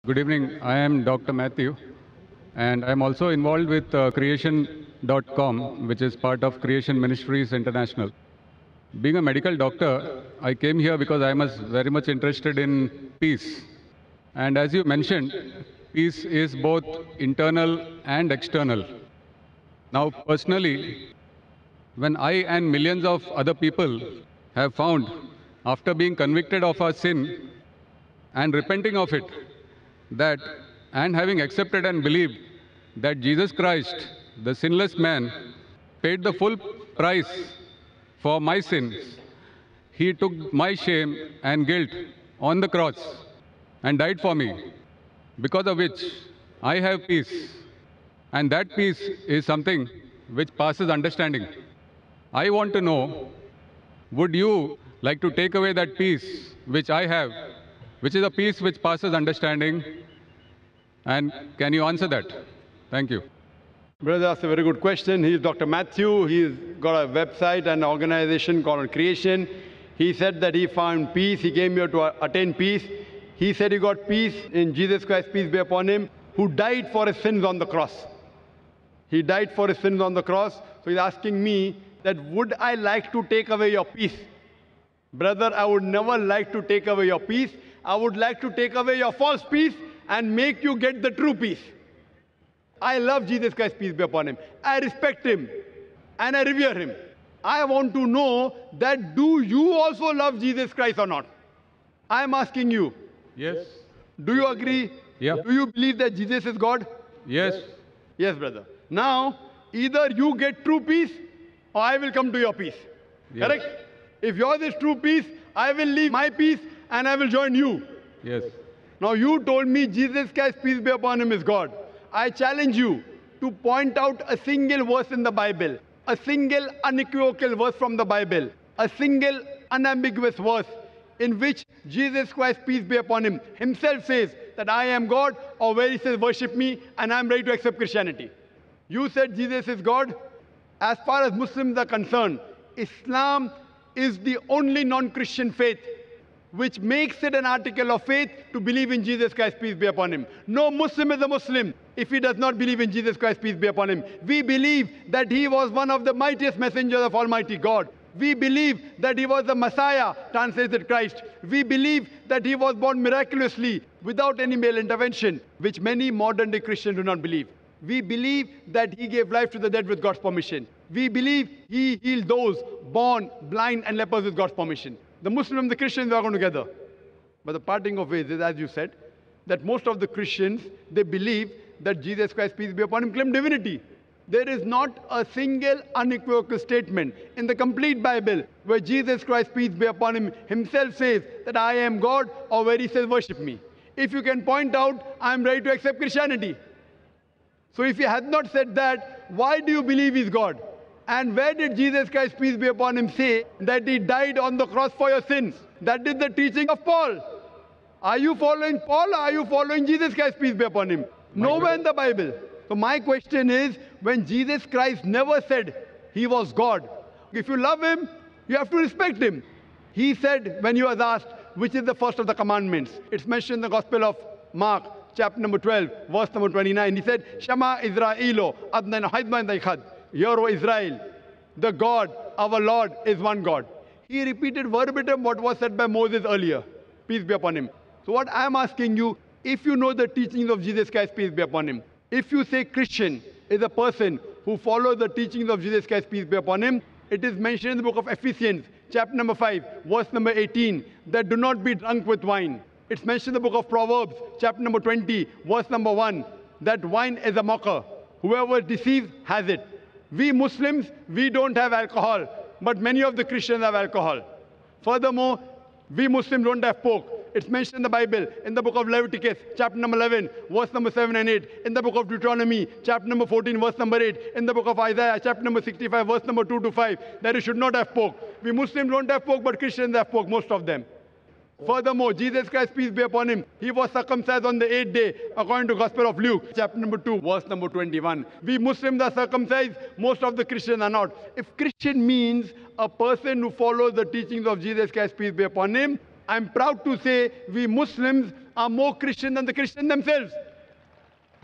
Good evening. I am Dr. Matthew, and I'm also involved with creation.com, which is part of Creation Ministries International. Being a medical doctor, I came here because I was very much interested in peace. And as you mentioned, peace is both internal and external. Now, personally, when I and millions of other people have found, after being convicted of our sin and repenting of it, that and having accepted and believed that Jesus Christ, the sinless man, paid the full price for my sins. He took my shame and guilt on the cross and died for me, because of which I have peace. And that peace is something which passes understanding. I want to know, would you like to take away that peace which I have, which is a peace which passes understanding? And can you answer that? Thank you. Brother, that's a very good question. He's Dr. Matthew. He's got a website and organization called Creation. He said that he found peace. He came here to attain peace. He said he got peace in Jesus Christ, peace be upon him, who died for his sins on the cross. He died for his sins on the cross. So he's asking me that would I like to take away your peace? Brother, I would never like to take away your peace. I would like to take away your false peace and make you get the true peace. I love Jesus Christ, peace be upon him. I respect him and I revere him. I want to know that do you also love Jesus Christ or not? I am asking you. Yes. Do you agree? Yeah. Do you believe that Jesus is God? Yes. Yes, brother. Now, either you get true peace or I will come to your peace. Yes. Correct? If yours is true peace, I will leave my peace and I will join you. Yes. Now you told me Jesus Christ, peace be upon him, is God. I challenge you to point out a single verse in the Bible, a single unequivocal verse from the Bible, a single unambiguous verse in which Jesus Christ, peace be upon him, himself says that I am God, or where he says worship me and I am ready to accept Christianity. You said Jesus is God. As far as Muslims are concerned, Islam is the only non-Christian faith which makes it an article of faith to believe in Jesus Christ, peace be upon him. No Muslim is a Muslim if he does not believe in Jesus Christ, peace be upon him. We believe that he was one of the mightiest messengers of Almighty God. We believe that he was the Messiah, translated Christ. We believe that he was born miraculously without any male intervention, which many modern-day Christians do not believe. We believe that he gave life to the dead with God's permission. We believe he healed those born blind and lepers with God's permission. The Muslims and the Christians are going together. But the parting of ways is, as you said, that most of the Christians, they believe that Jesus Christ, peace be upon him, claimed divinity. There is not a single unequivocal statement in the complete Bible where Jesus Christ, peace be upon him, himself says that I am God, or where he says worship me. If you can point out, I am ready to accept Christianity. So if he had not said that, why do you believe he's God? And where did Jesus Christ, peace be upon him, say that he died on the cross for your sins? That is the teaching of Paul. Are you following Paul or are you following Jesus Christ, peace be upon him? Nowhere in the Bible. So my question is, when Jesus Christ never said he was God, if you love him, you have to respect him. He said when he was asked, which is the first of the commandments? It's mentioned in the Gospel of Mark, chapter number 12, verse number 29. He said, Shema Israelo, Adnan Haidman Daikhad. Hear, O Israel, the God, our Lord, is one God. He repeated verbatim what was said by Moses earlier. Peace be upon him. So what I am asking you, if you know the teachings of Jesus Christ, peace be upon him, if you say Christian is a person who follows the teachings of Jesus Christ, peace be upon him, it is mentioned in the book of Ephesians, chapter number 5, verse number 18, that do not be drunk with wine. It's mentioned in the book of Proverbs, chapter number 20, verse number 1, that wine is a mocker. Whoever deceives has it. We Muslims, we don't have alcohol, but many of the Christians have alcohol. Furthermore, we Muslims don't have pork. It's mentioned in the Bible, in the book of Leviticus, chapter number 11, verse number 7 and 8, in the book of Deuteronomy, chapter number 14, verse number 8, in the book of Isaiah, chapter number 65, verse number 2 to 5, that you should not have pork. We Muslims don't have pork, but Christians have pork, most of them. Furthermore, Jesus Christ, peace be upon him, he was circumcised on the 8th day, according to Gospel of Luke, chapter number 2, verse number 21. We Muslims are circumcised, most of the Christians are not. If Christian means a person who follows the teachings of Jesus Christ, peace be upon him, I'm proud to say we Muslims are more Christian than the Christians themselves.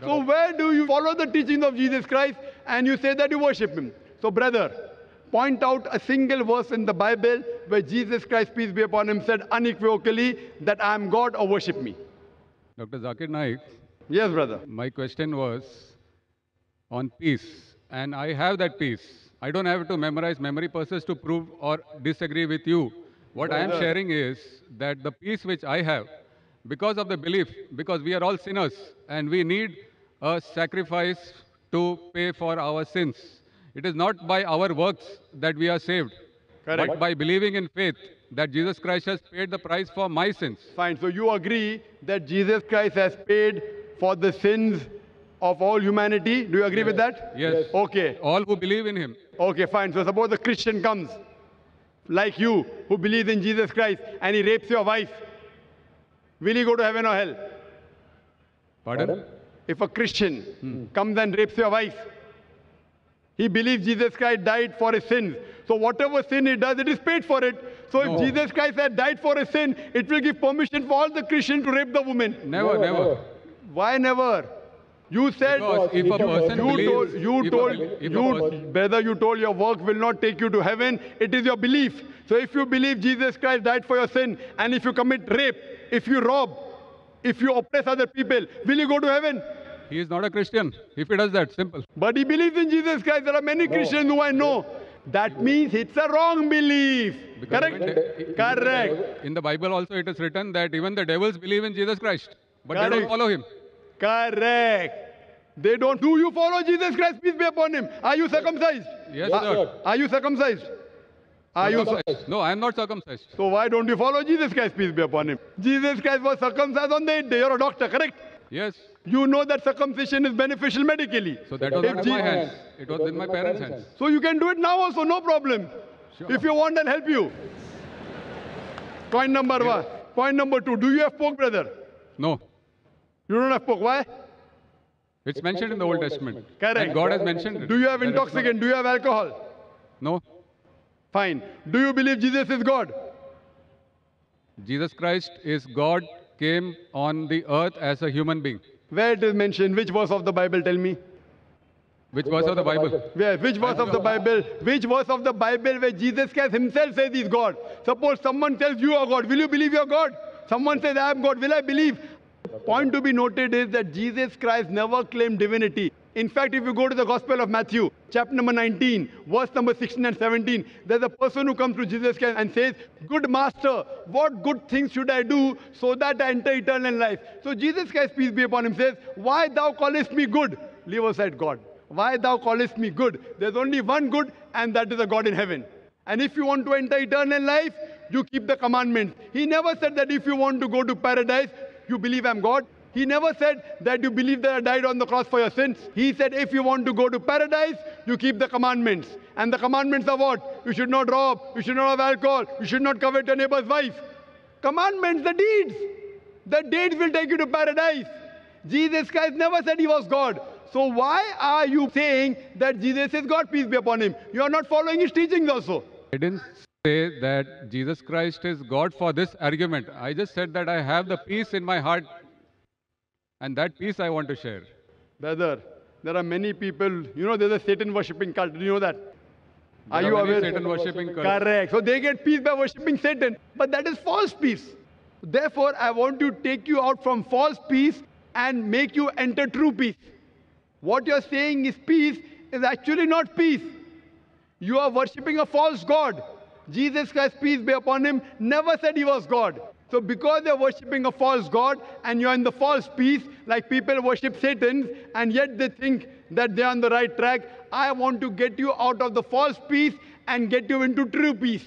So where do you follow the teachings of Jesus Christ and you say that you worship him? So brother, point out a single verse in the Bible where Jesus Christ, peace be upon him, said unequivocally that I am God or worship me. Dr. Zakir Naik, Yes, brother. my question was on peace, and I have that peace. I don't have to memorize memory purses to prove or disagree with you. What I am Brother. sharing is that the peace which I have, because of the belief, because we are all sinners and we need a sacrifice to pay for our sins. It is not by our works that we are saved, Correct. but by believing in faith that Jesus Christ has paid the price for my sins. Fine. So you agree that Jesus Christ has paid for the sins of all humanity. Do you agree with that? Yes. Okay. All who believe in him. Okay, fine. So suppose a Christian comes, like you, who believes in Jesus Christ, and he rapes your wife. Will he go to heaven or hell? Pardon? If a Christian comes and rapes your wife, he believes Jesus Christ died for his sins. So whatever sin he does, it is paid for it. So No. if Jesus Christ had died for his sin, it will give permission for all the Christians to rape the woman. Never, never. Why never? You said, Because if a person believes, brother, you told your work will not take you to heaven. It is your belief. So if you believe Jesus Christ died for your sin, and if you commit rape, if you rob, if you oppress other people, will you go to heaven? he is not a Christian if he does that. Simple. But he believes in Jesus Christ. There are many Christians who I know. That means it's a wrong belief. Because Correct? Correct. In the Bible also it is written that even the devils believe in Jesus Christ, but they don't Correct. follow him. Correct. They don't. Do you follow Jesus Christ? Peace be upon him. Are you circumcised? Yes, sir. Are you circumcised? Are you? Circumcised. No, I am not circumcised. So why don't you follow Jesus Christ? Peace be upon him. Jesus Christ was circumcised on the 8th day. You're a doctor, correct? Yes. You know that circumcision is beneficial medically. So that was If not in my Je- hands. It was in my parents' hands. So you can do it now also, no problem. Sure. If you want, I'll help you. Point number one. Point number two. Do you have pork, brother? No. You don't have pork. Why? It's mentioned in the Old Testament. Correct. And God has mentioned it. Do you have That it's not- intoxicant? Do you have alcohol? No. Fine. Do you believe Jesus is God? Jesus Christ is God, came on the earth as a human being. Where it is mentioned? Which verse of the Bible? Tell me. Which verse of the Bible? Where? Which verse of the Bible? Which verse of the Bible where Jesus Christ himself says he's God? Suppose someone tells you are God. Will you believe you're God? Someone says I am God. Will I believe? Point to be noted is that Jesus Christ never claimed divinity. In fact, if you go to the Gospel of Matthew, chapter number 19, verse number 16 and 17, there's a person who comes to Jesus Christ and says, "Good master, what good things should I do so that I enter eternal life?" So Jesus Christ, peace be upon him, says, "Why thou callest me good?" Leave aside God. "Why thou callest me good?" There's only one good, and that is a God in heaven. And if you want to enter eternal life, you keep the commandments. He never said that if you want to go to paradise, you believe I'm God. He never said that you believe that I died on the cross for your sins. He said if you want to go to paradise, you keep the commandments. And the commandments are what? You should not rob, you should not have alcohol, you should not covet your neighbor's wife. Commandments, the deeds. The deeds will take you to paradise. Jesus Christ never said he was God. So why are you saying that Jesus is God, peace be upon him? You are not following his teachings also. I didn't say that Jesus Christ is God for this argument. I just said that I have the peace in my heart, and that peace I want to share. Brother, there are many people, you know, there's a Satan worshipping cult. Do you know that? Are There you many aware? Satan worshipping cults. Correct. So they get peace by worshipping Satan. But that is false peace. Therefore, I want to take you out from false peace and make you enter true peace. What you're saying is peace is actually not peace. You are worshipping a false God. Jesus Christ, peace be upon him, never said he was God. So because they're worshipping a false God and you're in the false peace, like people worship Satan, and yet they think that they're on the right track, I want to get you out of the false peace and get you into true peace.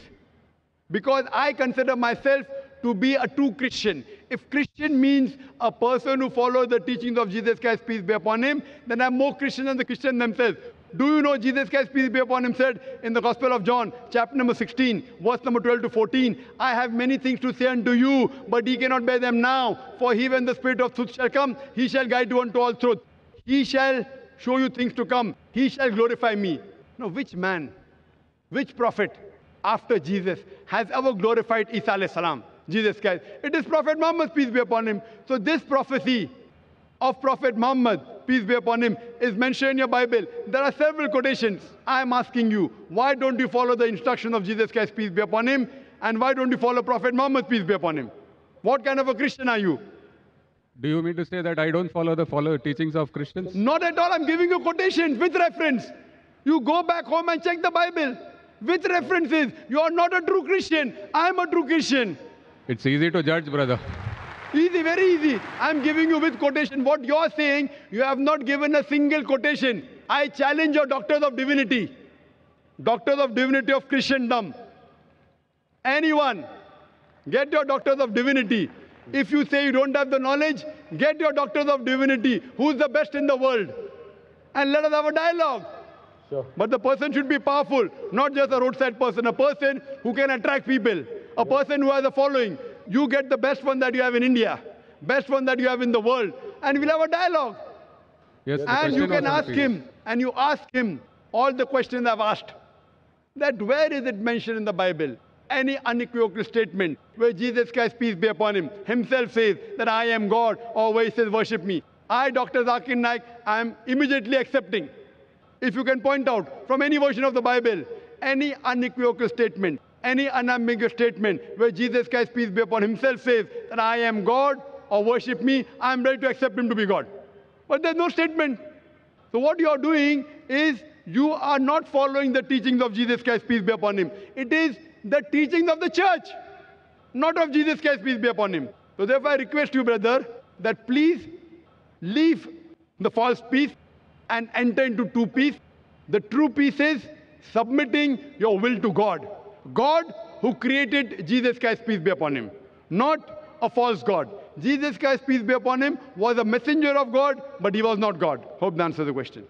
Because I consider myself to be a true Christian. If Christian means a person who follows the teachings of Jesus Christ, peace be upon him, then I'm more Christian than the Christians themselves. Do you know Jesus Christ, peace be upon him, said in the Gospel of John, chapter number 16, verse number 12 to 14, "I have many things to say unto you, but ye cannot bear them now. For he, when the Spirit of truth shall come, he shall guide you unto all truth. He shall show you things to come. He shall glorify me." Now, which man, which prophet after Jesus has ever glorified Isa alayhi salam? Jesus Christ. It is Prophet Muhammad, peace be upon him. So this prophecy of Prophet Muhammad, peace be upon him, is mentioned in your Bible. There are several quotations. I am asking you, why don't you follow the instruction of Jesus Christ, peace be upon him? And why don't you follow Prophet Muhammad, peace be upon him? What kind of a Christian are you? Do you mean to say that I don't follow the teachings of Christians? Not at all. I'm giving you quotations with reference. You go back home and check the Bible with references. You are not a true Christian. I'm a true Christian. It's easy to judge, brother. Easy, very easy. I'm giving you with quotation. What you're saying, you have not given a single quotation. I challenge your doctors of divinity. Doctors of divinity of Christendom. Anyone, get your doctors of divinity. If you say you don't have the knowledge, get your doctors of divinity. Who's the best in the world? And let us have a dialogue. Sure. But the person should be powerful, not just a roadside person, a person who can attract people, a person who has a following. You get the best one that you have in India, best one that you have in the world, and we'll have a dialogue. Yes, And you can ask him, and you ask him all the questions I've asked. That where is it mentioned in the Bible? Any unequivocal statement where Jesus Christ, peace be upon him, himself says that I am God, or where he says worship me. I, Dr. Zakir Naik, I am immediately accepting. If you can point out from any version of the Bible, any unequivocal statement, any unambiguous statement where Jesus Christ, peace be upon him, himself says that I am God or worship me, I am ready to accept him to be God. But there's no statement. So what you are doing is you are not following the teachings of Jesus Christ, peace be upon him. It is the teachings of the church, not of Jesus Christ, peace be upon him. So therefore I request you, brother, that please leave the false peace and enter into true peace. The true peace is submitting your will to God. God who created Jesus Christ, peace be upon him, not a false God. Jesus Christ, peace be upon him, was a messenger of God, but he was not God. Hope that answers the question.